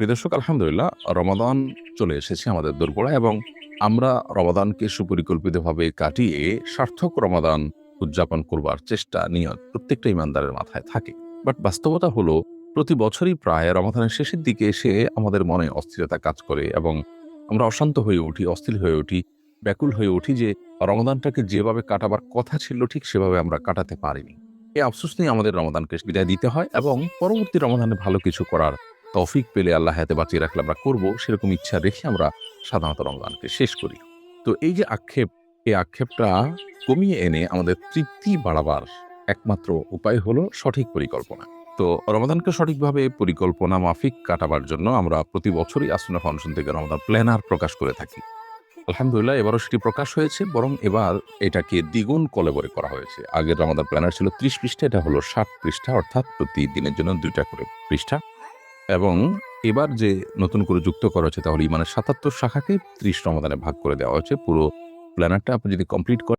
প্রিয় দর্শক, আলহামদুলিল্লাহ রমাদান চলে এসেছে আমাদের দোরগোড়ায় এবং আমরা রমাদানকে সুপরিকল্পিতভাবে কাটিয়ে সার্থক রমাদান উদযাপন করবার চেষ্টা নিয়ত প্রত্যেকটা ইমানদারের মাথায় থাকে। বাট বাস্তবতা হলো প্রতি বছরই প্রায় রমাদানের শেষের দিকে এসে আমাদের মনে অস্থিরতা কাজ করে এবং আমরা অশান্ত হয়ে উঠি, অস্থির হয়ে উঠি, ব্যাকুল হয়ে উঠি যে রমাদানটাকে যেভাবে কাটাবার কথা ছিল ঠিক সেভাবে আমরা কাটাতে পারিনি। এই আফসোস নিয়ে আমাদের রমাদানকে বিদায় দিতে হয় এবং পরবর্তী রমাদানে ভালো কিছু করার তৌফিক পেলে আল্লাহ হায়াতে বাঁচিয়ে রাখলে আমরা করব, সেরকম ইচ্ছা রেখে আমরা সাধারণত রমজানকে শেষ করি। তো এই যে আক্ষেপ, এই আক্ষেপটা কমিয়ে এনে আমাদের তৃপ্তি বাড়াবার একমাত্র উপায় হলো সঠিক পরিকল্পনা। তো রমাদানকে সঠিকভাবে পরিকল্পনা মাফিক কাটাবার জন্য আমরা প্রতি বছরই আসুনা ফাউন্ডেশন থেকে রমাদান প্ল্যানার প্রকাশ করে থাকি। আলহামদুলিল্লাহ এবারও সেটি প্রকাশ হয়েছে, বরং এবার এটাকে দ্বিগুণ কলেবরে করা হয়েছে। আগের রমাদান প্ল্যানার ছিল ৩০ পৃষ্ঠা, এটা হলো ৬০ পৃষ্ঠা, অর্থাৎ প্রতিদিনের জন্য ২টা করে পৃষ্ঠা। এবং এবার যে নতুন করে যুক্ত করা হচ্ছে তা হলো ইমানের ৭৭ শাখাকে ৩০ রমাদানে ভাগ করে দেওয়া হয়েছে। পুরো প্ল্যানারটা আপনি যদি কমপ্লিট করেন